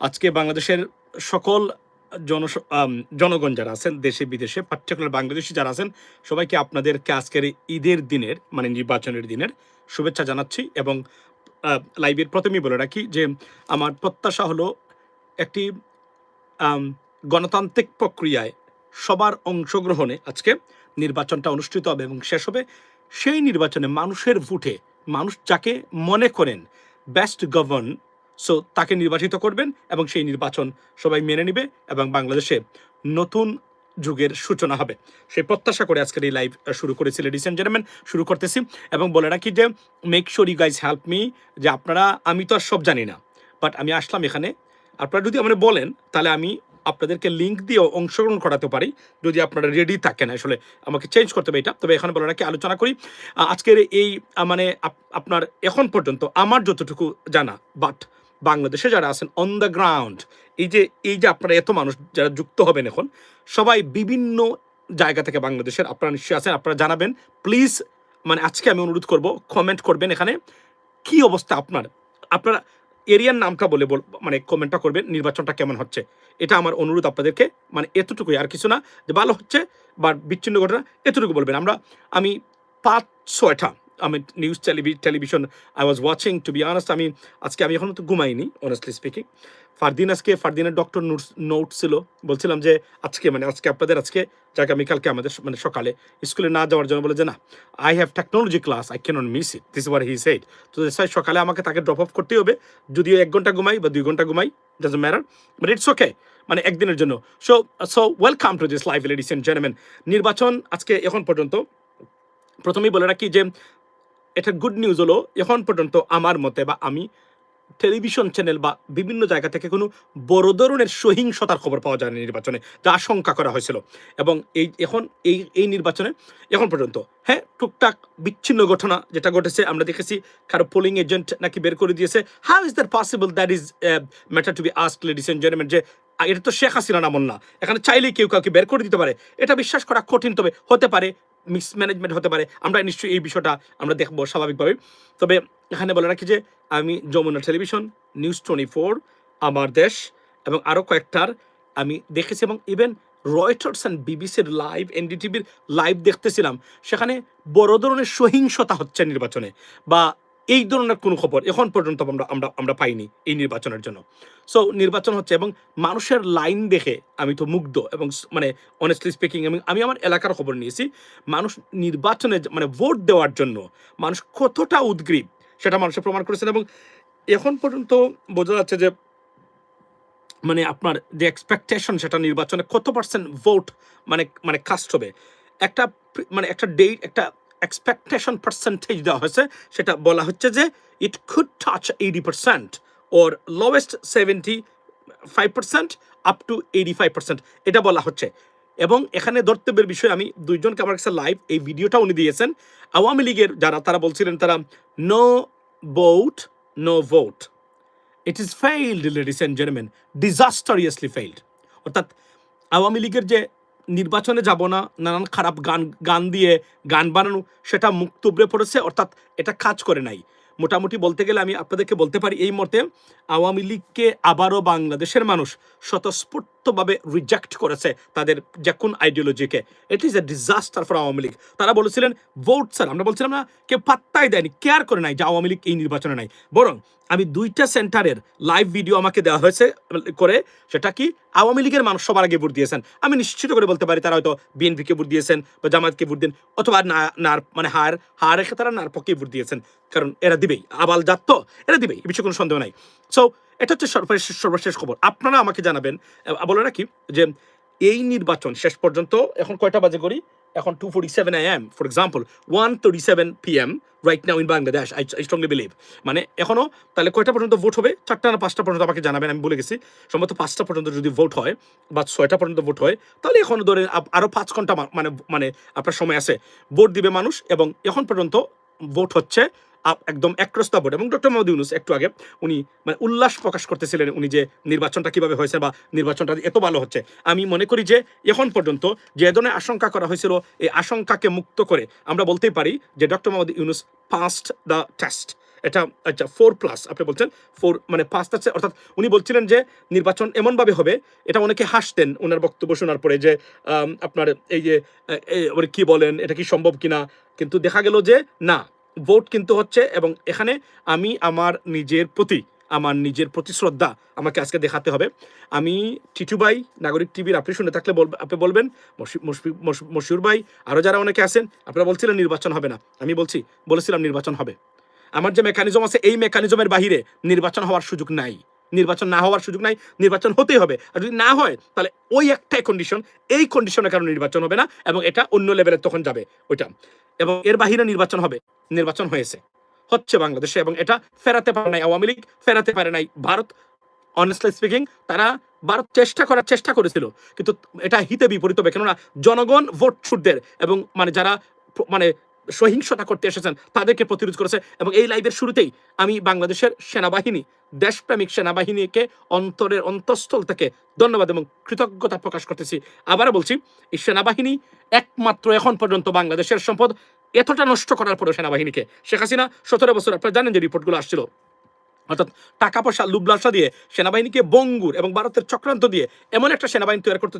আজকে বাংলাদেশের সকল জনগণ যারা আছেন দেশে বিদেশে, পার্টিকুলার বাংলাদেশি যারা আছেন, সবাইকে আপনাদেরকে আজকের এই ঈদের দিনের মানে নির্বাচনের দিনের শুভেচ্ছা জানাচ্ছি। এবং লাইভের প্রথমেই বলে রাখি যে আমার প্রত্যাশা হলো একটি গণতান্ত্রিক প্রক্রিয়ায় সবার অংশগ্রহণে আজকে নির্বাচনটা অনুষ্ঠিত হবে এবং শেষ হবে। সেই নির্বাচনে মানুষের ভোটে মানুষ যাকে মনে করেন বেস্ট গভর্ন, সো তাকে নির্বাচিত করবেন এবং সেই নির্বাচন সবাই মেনে নেবে এবং বাংলাদেশে নতুন যুগের সূচনা হবে। সেই প্রত্যাশা করে আজকের এই লাইভ শুরু করেছি। লেডিস এন্ড জেন্টলম্যান, শুরু করতেছি এবং বলে রাখি যে make sure you guys help me. যে আপনারা, আমি তো আর সব জানি না, বাট আমি আসলাম এখানে, আপনারা যদি আমাকে বলেন তাহলে আমি আপনাদেরকে লিঙ্ক দিয়েও অংশগ্রহণ করাতে পারি যদি আপনারা রেডি থাকেন। আসলে আমাকে চেঞ্জ করতে হবে এটা। তবে এখানে বলে রাখি, আলোচনা করি আজকের এই মানে আপনার এখন পর্যন্ত আমার যতটুকু জানা, বাট বাংলাদেশে যারা আছেন অন দ্য গ্রাউন্ড, এই যে আপনারা এত মানুষ যারা যুক্ত হবেন এখন, সবাই বিভিন্ন জায়গা থেকে বাংলাদেশের আপনারা নিশ্চয়ই আছেন, আপনারা জানাবেন প্লিজ। মানে আজকে আমি অনুরোধ করব, কমেন্ট করবেন এখানে কি অবস্থা আপনারা এরিয়ার নামটা বলে মানে কমেন্টটা করবেন, নির্বাচনটা কেমন হচ্ছে। এটা আমার অনুরোধ আপনাদেরকে, মানে এতটুকুই, আর কিছু না। যে ভালো হচ্ছে বা বিচ্ছিন্ন ঘটনা এতটুকু বলবেন। আমি 5-6টা আমি news television I was watching, to be honest. আজকে আমি এখনো তো ঘুমাইনি, অনেস্টলি স্পিকিং। ফারদিনের ডক্টর নোট ছিল, বলছিলাম যে আজকে আপনাদের যাকে আমি কালকে আমাদের মানে সকালে স্কুলে না যাওয়ার জন্য বলে যে না, I have technology class, I cannot miss it, this what he said. তো সকালে আমাকে তাকে ড্রপ অফ করতেই হবে, যদিও 1 ঘন্টা ঘুমাই বা 2 ঘন্টা ঘুমাই, doesn't matter, but it's okay, মানে একদিনের জন্য। So welcome to this live, ladies and gentleman. নির্বাচন আজকে এখন পর্যন্ত, প্রথমেই বলে রাখি যে এটা গুড নিউজ হলো, এখন পর্যন্ত আমার মতে বা আমি টেলিভিশন চ্যানেল বা বিভিন্ন জায়গা থেকে কোনো বড় ধরনের সহিংসতার খবর পাওয়া যায়নি নির্বাচনে, যা আশঙ্কা করা হয়েছিল। এবং এই নির্বাচনে এখন পর্যন্ত হ্যাঁ টুকটাক বিচ্ছিন্ন ঘটনা যেটা ঘটেছে আমরা দেখেছি, কারো পোলিং এজেন্ট নাকি বের করে দিয়েছে। How is that possible? That is matter to be asked, ladies and gentleman. যে এটা তো শেখ হাসিনা নামন না, এখানে চাইলেই কেউ কাউকে বের করে দিতে পারে, এটা বিশ্বাস করা কঠিন। তবে হতে পারে মিসম্যানেজমেন্ট হতে পারে, আমরা নিশ্চয়ই এই বিষয়টা আমরা দেখবো স্বাভাবিকভাবে। তবে এখানে বলে রাখি যে আমি যমুনা টেলিভিশন, নিউজ 24, আমার দেশ এবং আরও কয়েকটার আমি দেখেছি, এবং ইভেন রয়টার্স অ্যান্ড বিবিসির লাইভ, এনডিটিভির লাইভ দেখতেছিলাম। সেখানে বড় ধরনের সহিংসতা হচ্ছে নির্বাচনে বা এই ধরনের কোনো খবর এখন পর্যন্ত আমরা পাইনি এই নির্বাচনের জন্য। সো নির্বাচন হচ্ছে এবং মানুষের লাইন দেখে আমি তো মুগ্ধ। এবং মানে অনেস্টলি স্পিকিং আমি আমার এলাকার খবর নিয়েছি, মানুষ নির্বাচনে মানে ভোট দেওয়ার জন্য মানুষ কতটা উদগ্রীব সেটা মানুষের প্রমাণ করেছেন। এবং এখন পর্যন্ত বোঝা যাচ্ছে যে মানে আপনার যে এক্সপেকটেশন, সেটা নির্বাচনে কত পার্সেন্ট ভোট মানে কাস্ট হবে, একটা ডেট, একটা এক্সপেকটেশন পার্সেন্টেজ দেওয়া হয়েছে। সেটা বলা হচ্ছে যে it could touch 80% or lowest 75% up to 85%, এটা বলা হচ্ছে। এবং এখানে ধর্তব্যের বিষয়, আমি দুইজনকে আমার কাছে লাইভ এই ভিডিওটা উনি দিয়েছেন। আওয়ামী লীগের যারা, তারা বলছিলেন তারা no vote, no vote, it is failed, ladies and gentleman, disastrously failed. অর্থাৎ আওয়ামী লীগের যে নির্বাচনে যাব না, নানান খারাপ গান দিয়ে গান বানানো, সেটা মুখ তুবড়ে পড়েছে, অর্থাৎ এটা কাজ করে নাই। মোটামুটি বলতে গেলে আমি আপনাদেরকে বলতে পারি এই মুহূর্তে আওয়ামী লীগকে আবারও বাংলাদেশের মানুষ স্বতঃস্ফূর্তভাবে রিজেক্ট করেছে, তাদের যে কোন আইডিওলজিকে। It is a disaster for Awami League. তারা বলেছিলেন ভোট স্যার, আমরা বলছিলাম না, কেউ পাত্তাই দেয়নি, কেয়ার করে নাই যে আওয়ামী লীগ এই নির্বাচনে নাই। বরং আমি 2টা সেন্টারের লাইভ ভিডিও আমাকে দেওয়া হয়েছে করে, সেটা কি আওয়ামী লীগের মানুষ সবার আগে ভোট দিয়েছেন। আমি নিশ্চিত করে বলতে পারি তারা হয়তো বিএনপিকে ভোট দিয়েছেন বা জামায়াতকে ভোট দেন, অথবা মানে হার রেখে তারা নার পক্ষে ভোট দিয়েছেন, কারণ এরা দিবেই, আবাল জাত তো এরা দিবেই, এই বিষয়ে কোনো সন্দেহ নাই। সো এটা হচ্ছে সর্বশেষ খবর। আপনারা আমাকে জানাবেন। বলে রাখি যে এই নির্বাচন শেষ পর্যন্ত এখন কয়টা বাজে করি, এখন 2:47 AM, for example 1:37 PM right now in Bangladesh, I strongly believe. মানে এখনো তাহলে কয়টা পর্যন্ত ভোট হবে, 4টা না 5টা পর্যন্ত আমাকে জানাবেন, আমি বলে গেছি। সম্ভবত 5টা পর্যন্ত যদি ভোট হয় বা 6টা পর্যন্ত ভোট হয়, তাহলে এখনো ধরে আরো 5 ঘন্টা মানে আপনার সময় আছে, ভোট দিবে মানুষ। এবং এখন পর্যন্ত ভোট হচ্ছে একদম একরস্তা ভোট। এবং ডক্টর মোহাম্মদ ইউনূস একটু আগে উনি মানে উল্লাস প্রকাশ করতেছিলেন, উনি যে নির্বাচনটা কিভাবে হয়েছে বা নির্বাচনটা এত ভালো হচ্ছে। আমি মনে করি যে এখন পর্যন্ত যে ধরনের আশঙ্কা করা হয়েছিল, এই আশঙ্কাকে মুক্ত করে আমরা বলতেই পারি যে doctor Mohammad Yunus past the test. এটা আচ্ছা 4+ আপনি বলছেন 4 মানে 5 আছে, অর্থাৎ উনি বলছিলেন যে নির্বাচন এমনভাবে হবে, এটা অনেকে হাসতেন ওনার বক্তব্য শোনার পরে যে আপনার এই যে কি বলেন, এটা কি সম্ভব কিনা, কিন্তু দেখা গেল যে না, ভোট কিন্তু হচ্ছে। এবং এখানে আমি আমার নিজের প্রতি শ্রদ্ধা আমাকে আজকে দেখাতে হবে। আমি টিটু ভাই, নাগরিক টিভির, আপনি শুনে থাকলে আপনি বলবেন, মশিউর ভাই, আরও যারা অনেকে আছেন, আপনারা বলছিলেন নির্বাচন হবে না, আমি বলেছিলাম নির্বাচন হবে। আমার যে মেকানিজম আছে, এই মেকানিজমের বাহিরে নির্বাচন হওয়ার সুযোগ নাই, নির্বাচন না হওয়ার সুযোগ নাই, নির্বাচন হতেই হবে। আর যদি না হয় তাহলে ওই একটাই কন্ডিশন, এই কন্ডিশনের কারণে নির্বাচন হবে না, এবং এটা অন্য লেভেলে তখন যাবে ওইটা। এবং এর বাহিরে নির্বাচন হবে, নির্বাচন হচ্ছে বাংলাদেশে, এবং এটা ফেরাতে পারে নাই আওয়ামী লীগ, ফেরাতে পারে নাই ভারত। অনেস্টলি স্পিকিং, তারা ভারত চেষ্টা করেছিল, কিন্তু এটা হিতে বিপরীত হবে। কেননা জনগণ ভোট ছুটদের এবং মানে যারা মানে সহিংসতা করতে এসেছেন তাদেরকে প্রতিরোধ করেছে। এবং এই লাইভের শুরুতেই আমি বাংলাদেশের সেনাবাহিনী, দেশপ্রেমিক সেনাবাহিনীকে অন্তরের অন্তঃস্থল থেকে ধন্যবাদ এবং কৃতজ্ঞতা প্রকাশ করতেছি। আবারও বলছি, এই সেনাবাহিনী একমাত্র এখন পর্যন্ত বাংলাদেশের সম্পদ। এতটা নষ্ট করার পরেও সেনাবাহিনীকে শেখ হাসিনা 17 বছর, আপনারা জানেন যে রিপোর্টগুলো আসছিল, অর্থাৎ টাকা পয়সা লুবলাসা দিয়ে সেনাবাহিনীকে বঙ্গুর এবং ভারতের চক্রান্ত দিয়ে এমন একটা সেনাবাহিনী তৈরি করতে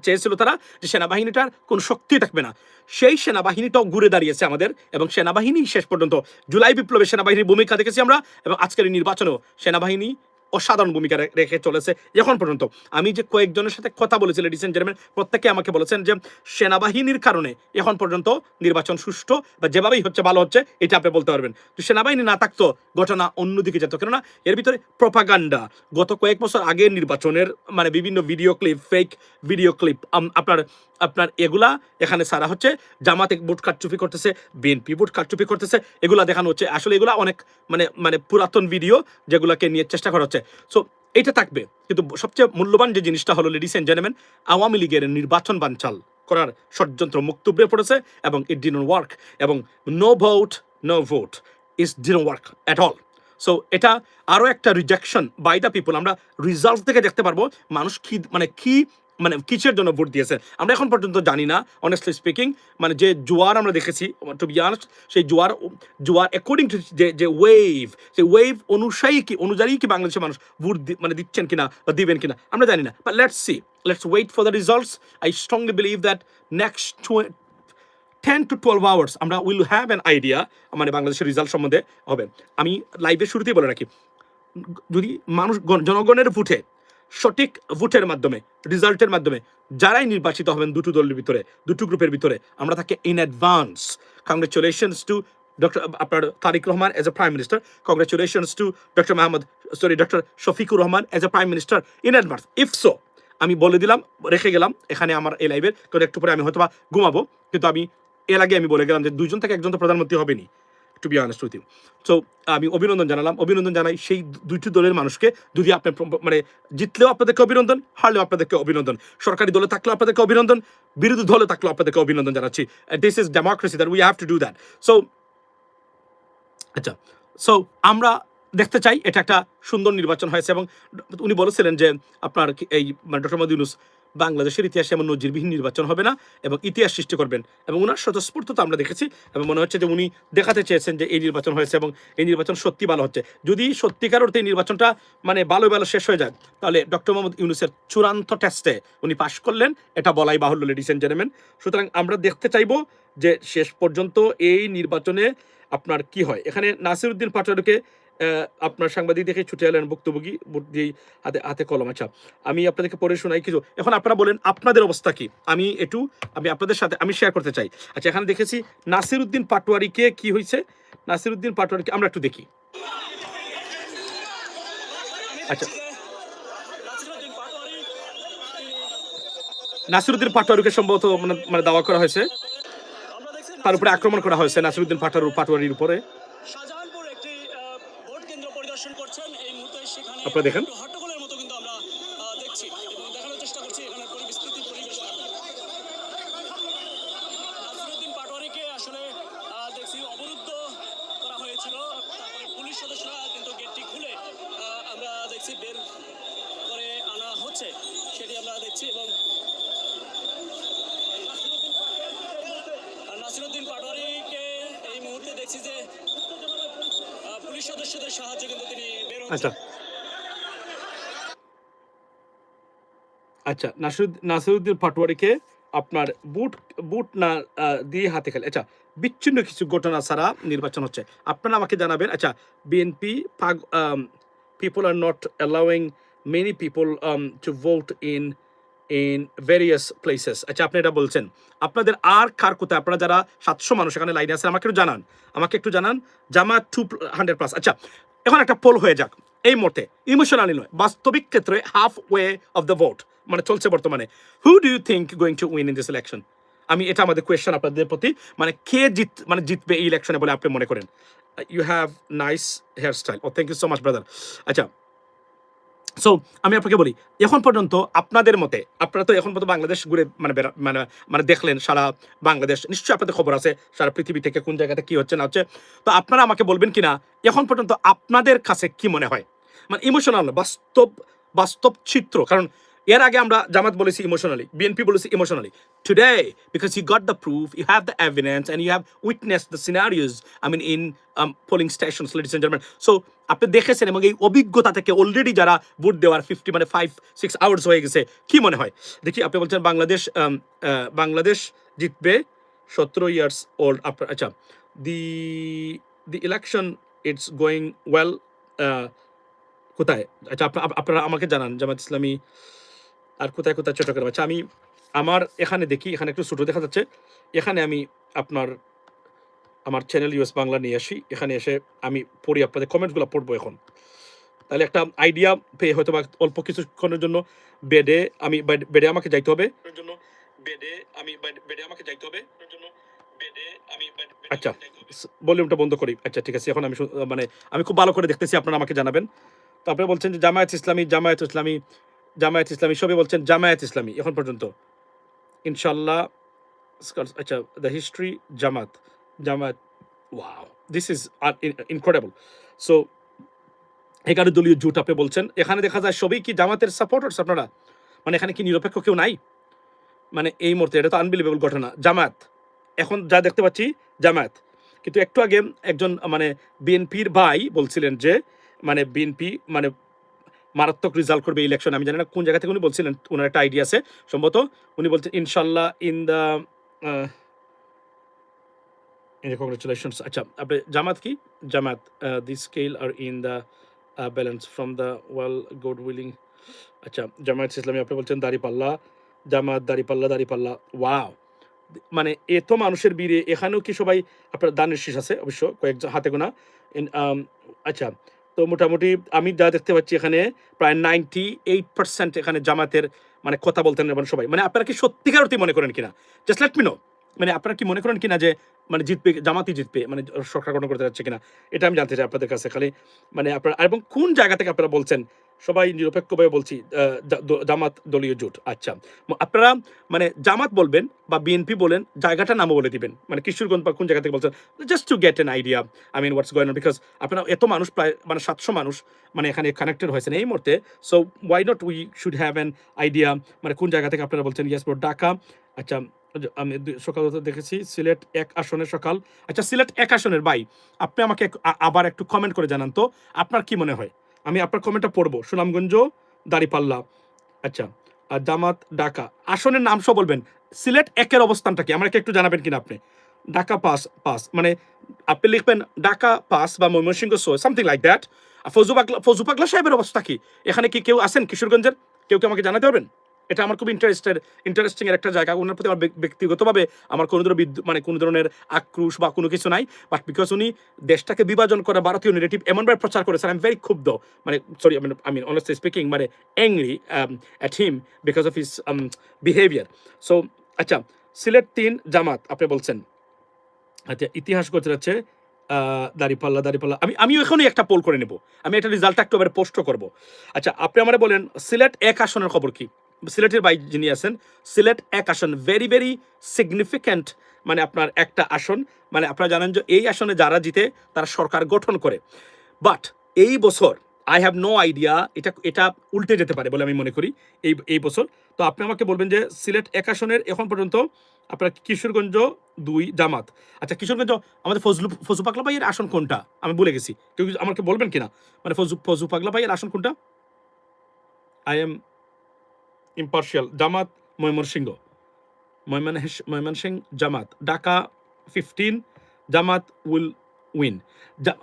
চেয়েছিল তারা, যে সেনাবাহিনীটার কোনো শক্তি থাকবে না। সেই সেনাবাহিনীটাও ঘুরে দাঁড়িয়েছে আমাদের, এবং সেনাবাহিনী শেষ পর্যন্ত জুলাই বিপ্লবে সেনাবাহিনীর ভূমিকা দেখেছি আমরা, এবং আজকের এই নির্বাচনেও সেনাবাহিনী অসাধারণ ভূমিকা রেখে চলেছে এখন পর্যন্ত। আমি যে কয়েকজনের সাথে কথা বলেছি, লেডিস এন্ড জেন্টলম্যান, প্রত্যেকে আমাকে বলেছেন যে সেনাবাহিনীর কারণে এখন পর্যন্ত নির্বাচন সুষ্ঠু বা যেভাবেই হচ্ছে ভালো হচ্ছে, এটা আপনি বলতে পারবেন। তো সেনাবাহিনী না থাকতো ঘটনা অন্যদিকে যেত, কেননা এর ভিতরে প্রপাগান্ডা, গত কয়েক বছর আগের নির্বাচনের মানে বিভিন্ন video clip, fake video clip আপনার এগুলা এখানে সারা হচ্ছে। জামাত ভোট কারচুপি করতেছে, বিএনপি ভোট কারচুপি করতেছে, এগুলা দেখানো হচ্ছে। আসলে এগুলা অনেক মানে পুরাতন ভিডিও, যেগুলোকে নিয়ে চেষ্টা করা হচ্ছে। সো এটা থাকবে, কিন্তু সবচেয়ে মূল্যবান যে জিনিসটা হলো, লেডিস এন্ড জেন্টলম্যান, আওয়ামী লীগের নির্বাচন বানচাল করার ষড়যন্ত্র মুক্তব্রে পড়েছে, এবং ইট ডিডন্ট ওয়ার্ক, এবং no vote is didn't work at all. So এটা আরও একটা রিজেকশন বাই দ্য পিপল। আমরা রিজাল্ট থেকে দেখতে পারবো মানুষ কি কিসের জন্য ভোট দিয়েছে। আমরা এখন পর্যন্ত জানি না, অনেস্টলি স্পিকিং। মানে যে জোয়ার আমরা দেখেছি, টু বি অনেস্ট, সেই জোয়ার অ্যাকর্ডিং টু যে ওয়েভ, সেই ওয়েভ অনুযায়ী কি বাংলাদেশের মানুষ ভোট দিচ্ছেন কিনা বা দিবেন কিনা আমরা জানি না। But let's wait for the results. I strongly believe that next 10 to 12 hours আমরা উইল হ্যাভ অ্যান আইডিয়া, মানে বাংলাদেশের রিজাল্ট সম্বন্ধে হবে। আমি লাইভের শুরুতেই বলে রাখি, যদি জনগণের ভোটে, সঠিক ভোটের মাধ্যমে, রিজাল্টের মাধ্যমে যারাই নির্বাচিত হবেন দুটো গ্রুপের ভিতরে, আমরা তাকে ইন অ্যাডভান্স কংগ্রেচুলেশনস টু আপনার Tarique Rahman as a prime minister, congratulations to doctor Shafiqur Rahman as a prime minister in advance. If so, আমি বলে দিলাম, রেখে গেলাম এখানে আমার এই লাইভের, কারণ একটু পরে আমি হয়তো ঘুমাবো, কিন্তু আমি এর আগে আমি বলে গেলাম যে 2 জন থেকে 1 জন তো প্রধানমন্ত্রী হবেনি, to be honest with you. So আমি অভিনন্দন জানাই সেই দুইটি দলের মানুষকে। যদি আপনি জিতলেও আপনাদেরকে অভিনন্দন, হারলেও আপনাদেরকে অভিনন্দন, সরকারি দলে থাকলেও আপনাদেরকে অভিনন্দন, বিরোধী দলে থাকলেও আপনাদেরকে অভিনন্দন জানাচ্ছি। This is democracy, that we have to do that. So আমরা দেখতে চাই এটা একটা সুন্দর নির্বাচন হয়েছে। এবং উনি বলেছিলেন যে আপনার এই ডক্টর মোহাম্মদ ইউনূস বাংলাদেশের ইতিহাসে এমন নজিরবিহীন নির্বাচন হবে না, এবং ইতিহাস সৃষ্টি করবেন। এবং ওনার স্বতঃস্ফূর্ততা আমরা দেখেছি, এবং মনে হচ্ছে যে উনি দেখাতে চেয়েছেন যে এই নির্বাচন হয়েছে, এবং এই নির্বাচন সত্যি ভালো হচ্ছে। যদি সত্যিকার অর্থে এই নির্বাচনটা ভালো শেষ হয়ে যায়, তাহলে ডক্টর মোহাম্মদ ইউনূসের চূড়ান্ত টেস্টে উনি পাশ করলেন, এটা বলাই বাহুল্য, লেডিস এন্ড জেন্টলম্যান। সুতরাং আমরা দেখতে চাইবো যে শেষ পর্যন্ত এই নির্বাচনে আপনার কি হয়। এখানে নাসিরউদ্দিন পাটোয়ারিকে আপনার সাংবাদিক দেখে ছুটে এলেন ভুক্তভোগী ভোট দিয়েই হাতে কলম। আচ্ছা, আমি আপনাদেরকে পড়ে শোনাই কিছু। এখন আপনারা বলেন আপনাদের অবস্থা কি, আমি আপনাদের সাথে আমি শেয়ার করতে চাই। আচ্ছা, এখানে দেখেছি নাসিরউদ্দিন পাটোয়ারিকে কি হয়েছে, নাসিরউদ্দিন পাটোয়ারিকে আমরা একটু দেখি। আচ্ছা, নাসিরউদ্দিন পাটোয়ারিকে সম্ভবত দাওয়া করা হয়েছে, তার উপরে আক্রমণ করা হয়েছে নাসিরউদ্দিন পাটোয়ারির উপরে। আপনারা দেখেন, আচ্ছা আচ্ছা, নাসিরুদ্দিন পাটোয়ারিকে আপনার বুট বুট না দিয়ে হাতে খেলে। আচ্ছা, বিচ্ছিন্ন কিছু ঘটনা ছাড়া নির্বাচন হচ্ছে। আপনারা আমাকে জানাবেন। আচ্ছা, BNP people are not allowing many people to vote in various places. আচ্ছা, আপনি এটা বলছেন। আপনাদের আর কার কোথায়, আপনারা যারা 700 মানুষ এখানে লাইনে আছেন, আমাকে একটু জানান। জামাত 200+। আচ্ছা, এখন একটা পোল হয়ে যাক এই মুহূর্তে, ইমোশনালি নয়, বাস্তবিক ক্ষেত্রে half way of the vote মানে চলছে বর্তমানে। Who do you think going to win in this election? আমি এটা আমাদের কোয়েশ্চেন আপনাদের প্রতি, মানে কে জিতবে এই ইলেকশনে বলে আপনি মনে করেন? You have nice hairstyle. Oh thank you so much brother. আচ্ছা, সো আমি আপনাকে বলি, এখন পর্যন্ত আপনাদের মতে, আপনারা তো এখন পর্যন্ত বাংলাদেশ ঘুরে মানে দেখলেন সারা বাংলাদেশ, নিশ্চয়ই আপনাদের খবর আছে সারা পৃথিবী থেকে কোন জায়গাতে কি হচ্ছে না হচ্ছে। তো আপনারা আমাকে বলবেন কিনা এখন পর্যন্ত আপনাদের কাছে কি মনে হয়, মানে ইমোশনাল বাস্তব চিত্র। কারণ এর আগে আমরা জামাত বলেছি ইমোশনালি, বিএনপি বলেছি emotionally. Today because you got the proof, you have the evidence and you have witness the scenarios, I mean in polling stations, ladies and gentleman. So আপনি দেখেছেন এবং এই অভিজ্ঞতা থেকে অলরেডি যারা ভোট দেওয়ার 50 মানে 5-6 আওয়ার্স হয়ে গেছে, কি মনে হয় দেখি। আপনি বলছেন বাংলাদেশ জিতবে 17 ইয়ার্স ওল্ড। আচ্ছা, দি ইলেকশন ইটস গোয়িং ওয়েল কোথায়? আচ্ছা, আপনারা আমাকে জানান জামাত ইসলামী আর কোথায় কোথায় চট্টগ্রাম। আচ্ছা, আমি আমার এখানে দেখি, এখানে একটু ছোটো দেখা যাচ্ছে। এখানে আমি আমার চ্যানেল ইউএস বাংলা নিয়ে আসি, এখানে এসে আমি পড়ি, আপনাদের কমেন্টসগুলো পড়বো এখন। তাহলে একটা আইডিয়া পেয়ে হয়তো বা অল্প কিছুক্ষণের জন্য বেডে আমাকে যাইতে হবে। আচ্ছা, ভলিউমটা বন্ধ করি। আচ্ছা, ঠিক আছে, এখন আমি খুব ভালো করে দেখতেছি, আপনারা আমাকে জানাবেন। তো আপনি বলছেন যে জামায়াত ইসলামী সবই বলছেন জামায়াত ইসলামী এখন পর্যন্ত ইনশাল্লাহ। আচ্ছা, the history Jamaat, wow, this is incredible. So 11 দলীয় জোট আপনি বলছেন, এখানে দেখা যায় সবই কি জামাতের সাপোর্টার্স আপনারা, মানে এখানে কি নিরপেক্ষ কেউ নাই? মানে এই মুহূর্তে এটা তো আনবিলিভেবল ঘটনা। জামাত এখন যা দেখতে পাচ্ছি জামাত, কিন্তু একটু আগে একজন মানে বিএনপির ভাই বলছিলেন যে মানে বিএনপি মানে মারাত্মক রেজাল্ট করবে ইলেকশন। আমি জানি না কোন জায়গা থেকে উনি বলছিলেন, ওনার একটা আইডিয়া আছে সম্ভবত। উনি বলছেন ইনশাল্লাহ ইন দ্য কংগ্রেচুলেশনস। আচ্ছা, আপনি জামাত কি Jamaat the scale are in the balance from the well good willing. আচ্ছা, জামায়াত ইসলামী আপনি বলছেন দাঁড়িপাল্লা, জামাত দাঁড়িপাল্লা। ওয়াও, মানে এত মানুষের ভিড়ে এখানেও কি সবাই আপনার দানের শীষ আছে? অবশ্য কয়েকজন হাতে গোনা। আচ্ছা, তো মোটামুটি আমি যা দেখতে পাচ্ছি এখানে প্রায় 98% এখানে জামাতের মানে কথা বলতেন এবং সবাই। মানে আপনারা কি সত্যিকার অর্থে মনে করেন কিনা, জাস্ট লেট মি নো। মানে আপনারা কি মনে করেন কিনা যে মানে জিতবে, জামাতই জিতবে, মানে সরকার গঠন করতে যাচ্ছে কিনা, এটা আমি জানতে চাই আপনাদের কাছে খালি। মানে আপনারা এবং কোন জায়গা থেকে আপনারা বলছেন সবাই নিরপেক্ষভাবে বলছি জামাত দলীয় জোট। আচ্ছা, আপনারা মানে জামাত বলবেন বা বিএনপি বলেন, জায়গাটা নামও বলে দিবেন, মানে কিশোরগঞ্জ বা কোন জায়গা থেকে বলছেন, just to get an idea I mean what's going on, because আপনারা এত মানুষ প্রায় মানে 700 মানুষ মানে এখানে কানেক্টেড হয়েছেন এই মুহূর্তে। So why not we should have an idea মানে কোন জায়গা থেকে আপনারা বলছেন। Yes bro, Dhaka. আচ্ছা, আমি সকাল দেখেছি সিলেট 1 আসনের সকাল। আচ্ছা, সিলেট 1 আসনের ভাই, আপনি আমাকে আবার একটু কমেন্ট করে জানান তো আপনার কি মনে হয়। আমি আপনার কমেন্টটা পড়বো। সুনামগঞ্জ দাঁড়িপাল্লা। আচ্ছা, আর জামাত ঢাকা আসনের নাম সব বলবেন। সিলেট 1-এর অবস্থানটা কি আমাকে একটু জানাবেন কিনা আপনি? ঢাকা পাস মানে আপনি লিখবেন ঢাকা পাস বা Mymensingh something like that. Fazu পাগলা সাহেবের অবস্থা কি? এখানে কি কেউ আছেন কিশোরগঞ্জের? কেউ আমাকে জানাতে পারবেন? এটা আমার খুব ইন্টারেস্টিং এর একটা জায়গা। ওনার প্রতি আমার ব্যক্তিগতভাবে আমার কোনো ধরনের মানে কোনো ধরনের আক্রোশ বা কোনো কিছু নাই, বাট বিকজ উনি দেশটাকে বিভাজন করা ভারতীয় নেগেটিভ এমনভাবে প্রচার করেছেন, আই এম ভেরি ক্ষুব্ধ, মানে sorry I mean honestly speaking, মানে angry at him because of his behaviour. So আচ্ছা, সিলেট 3 জামাত আপনি বলছেন। আচ্ছা, ইতিহাস করতে যাচ্ছে দাঁড়িপাল্লা। আমি এখনই একটা পোল করে নেব, আমি একটা রেজাল্টটা একটু এবার পোস্ট করবো। আচ্ছা, আপনি আমার বলেন সিলেট 1 আসনের খবর কি? সিলেটের ভাই যিনি আছেন, সিলেট 1 আসন ভেরি ভেরি সিগনিফিক্যান্ট, মানে আপনার একটা আসন, মানে আপনারা জানেন যে এই আসনে যারা জিতে তারা সরকার গঠন করে। বাট এই বছর আই হ্যাভ নো আইডিয়া এটা এটা উল্টে যেতে পারে বলে আমি মনে করি এই বছর। তো আপনি আমাকে বলবেন যে সিলেট ১ আসনের এখন পর্যন্ত আপনার কিশোরগঞ্জ ২ জামাত। আচ্ছা কিশোরগঞ্জ আমাদের ফজু পাগলা ভাইয়ের আসন কোনটা? আমি ভুলে গেছি। কেউ কি আমাকে বলবেন কিনা? মানে ফজু পাগলা ভাইয়ের আসন কোনটা? I am impartial. Jamaat Mymensingh. Mymensingh Jamaat. Dhaka 15 Jamaat will win.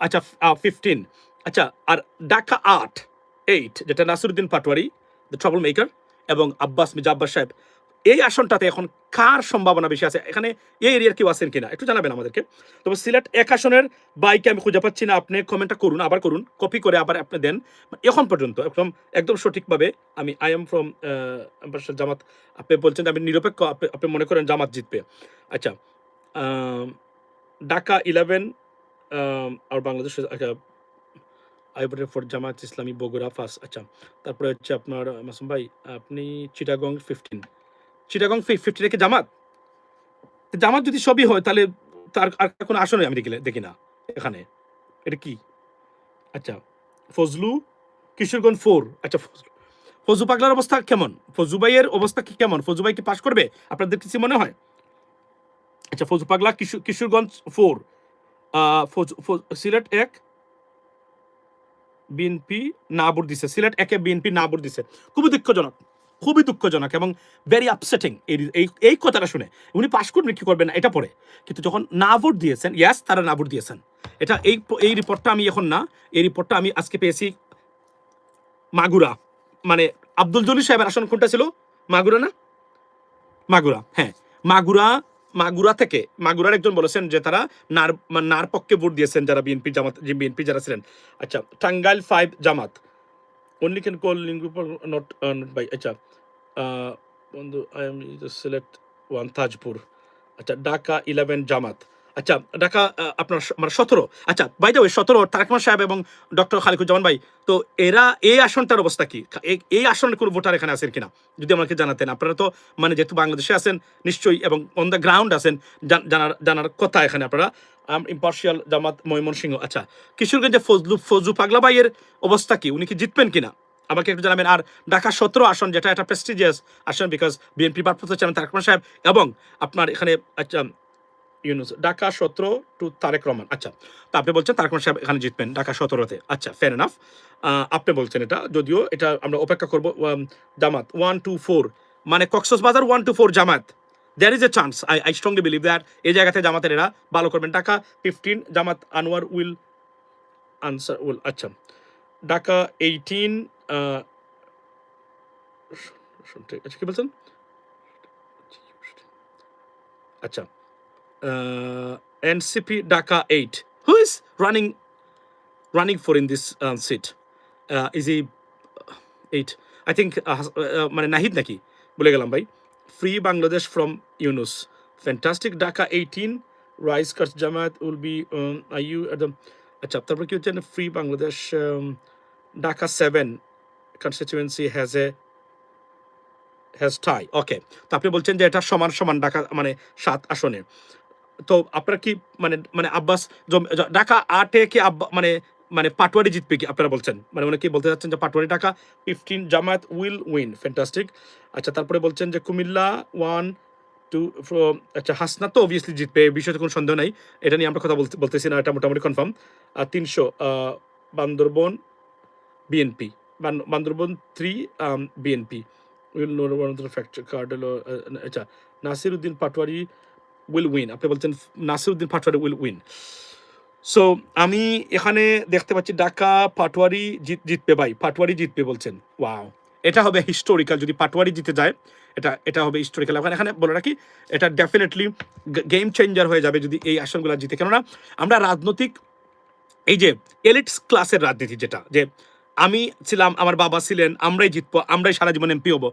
আচ্ছা 15 আচ্ছা আর ঢাকা 8 যেটা Nasiruddin Patwari the troublemaker এবং আব্বাস মির্জা আব্বাস সাহেব, এই আসনটাতে এখন কার সম্ভাবনা বেশি আছে? এখানে এই এরিয়ার কেউ আছেন কিনা একটু জানাবেন আমাদেরকে। তবে সিলেট ১ আসনের বাইকে আমি খুঁজে পাচ্ছি না, আপনি কমেন্টটা করুন, আবার করুন, কপি করে আবার আপনি দেন। এখন পর্যন্ত একদম সঠিকভাবে আমি আই এম ফ্রম জামাত, আপনি বলছেন আমি নিরপেক্ষ, আপনি মনে করেন জামাত জিতবে। আচ্ছা ঢাকা 11 আর Bangladesh I voted for Jamaat Islami Bogura first. আচ্ছা তারপরে হচ্ছে আপনার মাসুম ভাই আপনি চিটাগং 15 চিটাগং 15 কি জামাত? জামাত যদি সবই হয় তাহলে তার আর কোনো আসনে আমি দেখি না এখানে। এটা কি? আচ্ছা ফজলু কিশোরগঞ্জ 4। আচ্ছা ফজু পাগলার অবস্থা কেমন? ফজু ভাইয়ের অবস্থা কি কেমন? ফজু ভাই কি পাস করবে আপনাদের কিছু মনে হয়? আচ্ছা ফজু পাগলা কিশোরগঞ্জ 4 সিলেট 1 বিএনপি না ভোট দিছে। সিলেট 1-এ বিএনপি না ভোট দিছে। খুবই দুঃখজনক এবং ভেরি আপসেটিং এই কথাটা শুনে। উনি পাস করবেন কি করবেন না এটা পরে, কিন্তু যখন না ভোট দিয়েছেন, ইয়াস তারা না ভোট দিয়েছেন। এটা এই রিপোর্টটা আমি এখন না, এই রিপোর্টটা আমি আজকে পেয়েছি মাগুরা, মানে আব্দুল জলিল সাহেবের আসন কোনটা ছিল? মাগুরা না? মাগুরা, হ্যাঁ মাগুরা থেকে মাগুরার একজন বলেছেন যে তারা নার পক্ষে ভোট দিয়েছেন যারা বিএনপি জামাত, যে বিএনপি যারা ছিলেন। আচ্ছা টাঙ্গাইল 5 জামাত। only can call Lingupur not by আচ্ছা বন্ধু I am সিলেট 1 তাজপুর। আচ্ছা ঢাকা 11 জামাত। আচ্ছা ঢাকা আপনার মানে 17। আচ্ছা by the way 17 Tarique Rahman sahib এবং ডক্টর খালিকুজ্জামান ভাই, তো এরা এই আসনটার অবস্থা কি? এই আসনের কোনো ভোটার এখানে আছেন কিনা যদি আমাকে জানাতেন। আপনারা তো মানে যেহেতু বাংলাদেশে আছেন নিশ্চয়ই এবং অন দ্য গ্রাউন্ড আছেন, জানার কথা এখানে আপনারা। ইম্পার্শিয়াল জামাত ময়মনসিংহ। আচ্ছা কিশোরগঞ্জে ফজলু পাগলা ভাইয়ের অবস্থা কি? উনি কি জিতবেন কিনা আমাকে একটু জানাবেন। আর ঢাকা 17 আসন যেটা একটা প্রেস্টিজিয়াস আসন বিকজ বিএনপি প্রার্থী হচ্ছেন তারেক রহমান সাহেব এবং আপনার এখানে আচ্ছা ইউনুস। ঢাকা 17 টু তারেক রহমান। আচ্ছা তো আপনি বলছেন তারেক রহমান সাহেব এখানে জিতবেন ঢাকা 17-তে। আচ্ছা ফেয়ার এনাফ, আপনি বলছেন এটা, যদিও এটা আমরা অপেক্ষা করবো। জামাত 1 2 4 মানে কক্সবাজার 1 2 4 জামাত, there is a chance, I strongly believe that এই জায়গাতে জামাতের এরা ভালো করবেন। ঢাকা 15 জামাত আনোয়ার উইল আনসার উইল। আচ্ছা ঢাকা 18 আচ্ছা কি বলছেন? আচ্ছা NCP Dhaka 8. Who is running for in this seat? Is he 8? I think মানে নাহিদ নাকি বলে গেলাম ভাই। Free Bangladesh from Yunus. Fantastic. Dhaka 18 Rise Cuts Jamaat will be are you at the আচ্ছা তারপর কি হচ্ছে free Bangladesh Dhaka 7 constituency has tie. ওকে তো আপনি বলছেন যে এটা সমান ঢাকা মানে 7 আসনে। তো আপনারা কি মানে আব্বাস ঢাকা 8-এ কি মানে পাটোয়ারি জিতবে কি আপনারা বলছেন? মানে উনি কি বলতে চাচ্ছেন যে Patwari Dhaka 15 Jamaat will win. Fantastic. আচ্ছা তারপরে বলছেন যে কুমিল্লা 1 2 আচ্ছা হাসনাত তো অবভিয়াসলি জিতবে, এই বিষয়ে কোনো সন্দেহ নাই, এটা নিয়ে আমরা কথা বলতেছি না, এটা মোটামুটি confirm. 300 Bandarban BNP, Bandarban 3 BNP will no one of the factor card হলো। আচ্ছা নাসিরুদ্দিন পাটোয়ারি উইল উইন, আপনি বলছেন Nasiruddin Patwari will win. So আমি এখানে দেখতে পাচ্ছি ঢাকা পাটোয়ারি জিতবে ভাই, পাটোয়ারি জিতবে বলছেন। ওয়াও, এটা হবে হিস্টোরিক্যাল যদি পাটোয়ারি জিতে যায়, এটা হবে হিস্টোরিক্যাল। এখানে বলে রাখি এটা ডেফিনেটলি গেম চেঞ্জার হয়ে যাবে যদি এই আসনগুলো জিতে। কেননা আমরা রাজনৈতিক এই যে এলিটস ক্লাসের রাজনীতি, যেটা যে আমি ছিলাম, আমার বাবা ছিলেন, আমরাই জিতবো, আমরাই সারা জীবন এমপি হবো।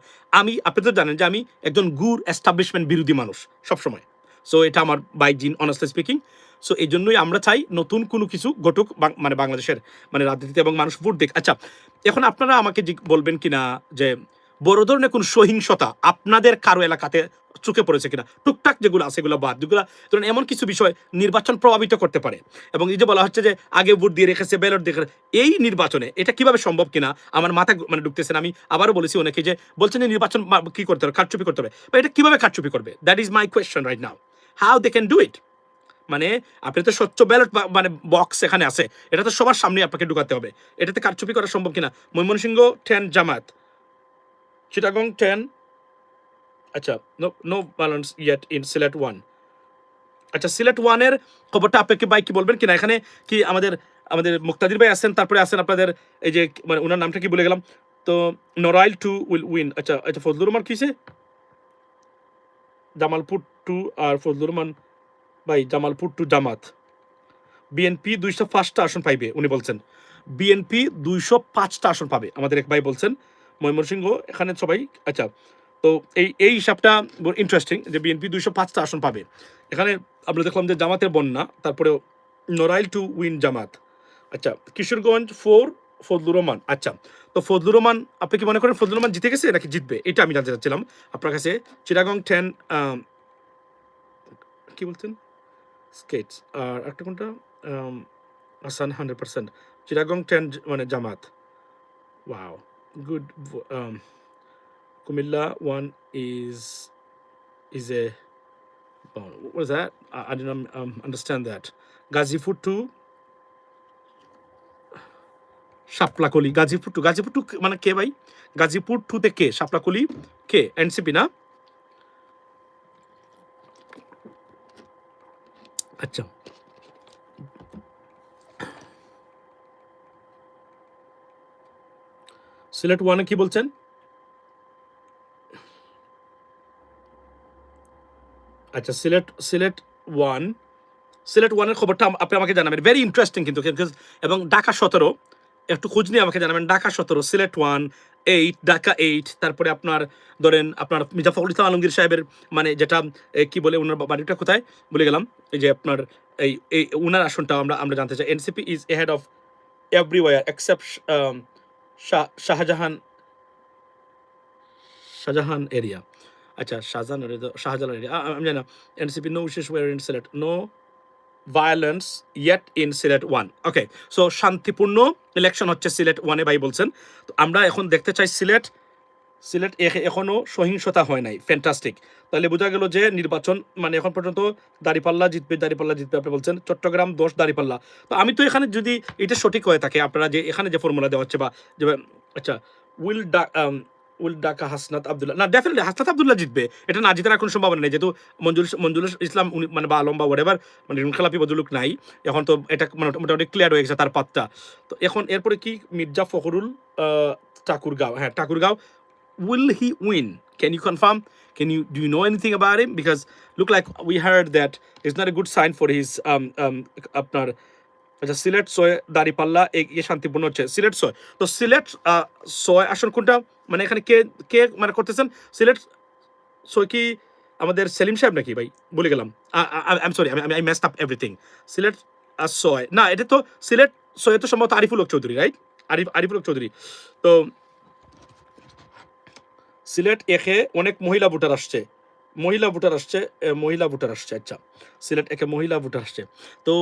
আপনি তো জানেন যে আমি একজন গুর এস্টাবলিশমেন্ট বিরোধী মানুষ সবসময়। সো এটা আমার বাই জিন, অনেস্টলি স্পিকিং। সো এই জন্যই আমরা চাই নতুন কোনো কিছু ঘটুক মানে বাংলাদেশের মানে রাজনীতিতে এবং মানুষ ভোট দেখ। আচ্ছা এখন আপনারা আমাকে বলবেন কিনা যে বড় ধরনের কোন সহিংসতা আপনাদের কারো এলাকাতে চোখে পড়েছে কিনা? টুকটাক যেগুলো আছে এগুলো বাদ, যেগুলো ধরুন এমন কিছু বিষয় নির্বাচন প্রভাবিত করতে পারে, এবং এই যে বলা হচ্ছে যে আগে ভোট দিয়ে রেখেছে, ব্যালট দিয়ে এই নির্বাচনে এটা কিভাবে সম্ভব কিনা আমার মাথা মানে ঢুকতেছে না। আমি আবারও বলেছি অনেকে যে বলছেন যে নির্বাচন কি করতে হবে, কারচুপি করতে হবে, বা এটা কিভাবে কারচুপি করবে? That is my question right now, how they can do it. মানে আপনি তো স্বচ্ছ ব্যালট মানে বক্স এখানে আছে, এটা তো সবার সামনে আপনাকে ঢুকাতে হবে, এটাতে কারচুপি করা সম্ভব কিনা? ময়মনসিংহ 10 জামাত, চিটাগং 10, আচ্ছা no balance yet in Sylhet 1। আচ্ছা সিলেট 1-এর খবরটা আপনাকে ভাই কি বলবেন কিনা? এখানে কি আমাদের আমাদের মুক্তাদির ভাই আছেন, তারপরে আছেন আপনাদের এই যে মানে ওনার নামটা কি বলে গেলাম, তো নরাইল 2 উইল উইন। আচ্ছা আচ্ছা ফজলুর রহমান কিসে, জামালপুর 2 আর ফজলুর রহমান ভাই জামালপুর 2 জামাত। বিএনপি 205টা আসন পাইবে উনি বলছেন, বিএনপি 205টা আসন পাবে আমাদের এক ভাই বলছেন। ময়মনসিংহ এখানে সবাই, আচ্ছা তো এই হিসাবটা ইন্টারেস্টিং যে বিএনপি 205টা আসন পাবে। এখানে আমরা দেখলাম যে জামাতের বন্যা, তারপরে নরাইল 2 উইন জামাত। আচ্ছা কিশোরগঞ্জ 4 ফজলুর রহমান। আচ্ছা তো ফজলুর রহমান, আপনি কি মনে করেন ফজলুর রহমান জিতে গেছে নাকি জিতবে, এটা আমি জানতে চাচ্ছিলাম আপনার কাছে। চিটাগং 10 কি বলছেন স্কেটস, আর একটা কোনটা হাসান 100%, চিটাগং 10 মানে Jamaat. Wow good. Comilla 1 is a what is that? I did not understand that. Gazipur 2 Shaplakoli, Gazipur 2 মানে কে ভাই? গাজীপুর 2 তে কে? শাপলাকলি কে? এনসিপি না? আচ্ছা সিলেট 1-এ কি বলছেন? আচ্ছা সিলেট 1-এর খবরটা আপনি আমাকে জানাবেন, ভেরি ইন্টারেস্টিং কিন্তু। এবং ঢাকা 17 একটু খোঁজ নিয়ে আমাকে জানাবেন। ঢাকা 17, সিলেট 1, 8, ঢাকা 8, তারপরে আপনার ধরেন আপনার মির্জা ফখরুল ইসলাম আলমগীর সাহেবের মানে যেটা কি বলে ওনার বাড়িটা কোথায় বলে গেলাম, এই যে আপনার এই ওনার আসনটা আমরা জানতে চাই। NCP is ahead of everywhere except Shahjahan area. আচ্ছা শাহজাহান এরিয়া আমি জানি না। NCP no issues were in Sylhet, no violence yet in Sylhet 1। Okay so শান্তিপূর্ণ ইলেকশন হচ্ছে সিলেট 1-এ ভাই বলছেন। তো আমরা এখন দেখতে চাই সিলেট এখনো সহিংসতা হয় নাই, ফ্যান্টাস্টিক। তাহলে বোঝা গেল যে নির্বাচন মানে এখন পর্যন্ত দাঁড়িপাল্লা জিতবে আপনি বলছেন। চট্টগ্রাম 10 দাঁড়িপাল্লা। তো আমি তো এখানে যদি এটা সঠিক হয়ে থাকে, আপনারা যে এখানে যে ফর্মুলা দেওয়া হচ্ছে বা যে আচ্ছা উইল ডাকা হাসনাত আব্দুল্লাহ, না ডেফিনেটলি হাসনাত আব্দুল্লাহ জিতবে, এটা না জিতার কোনো সম্ভাবনা নেই, যেহেতু মঞ্জুরুল ইসলাম উনি মানে বা আলম বা ওয়ারেভার মানে খেলাপি বদলুক নাই, এখন তো এটা মানে মোটামুটি ক্লিয়ার হয়ে গেছে তার পাতটা। তো এখন এরপরে কি মির্জা ফখরুল ঠাকুরগাঁও, হ্যাঁ Thakurgaon, will he win? Can you confirm? Do you know anything about him? Because look like we heard that it's not a good sign for his আপনার আচ্ছা সিলেট 6 দাঁড়িপাল্লা শান্তিপূর্ণ হচ্ছে সিলেট 6। তো সিলেট 6 আসন কোনটা মানে এখানে কে কে মানে করতেছেন? সিলেট 6 কি আমাদের সেলিম সাহেব নাকি ভাই? ভুলে গেলাম। I am sorry, I messed up everything. Sylhet 6 না, এটা তো সিলেট 6 তো সম্ভবত আরিফুল হক চৌধুরী, রাইট? আরিফুল হক চৌধুরী। তো সিলেট 1-এ অনেক মহিলা ভোটার আসছে, আচ্ছা সিলেট 1-এ মহিলা ভোটার আসছে। তো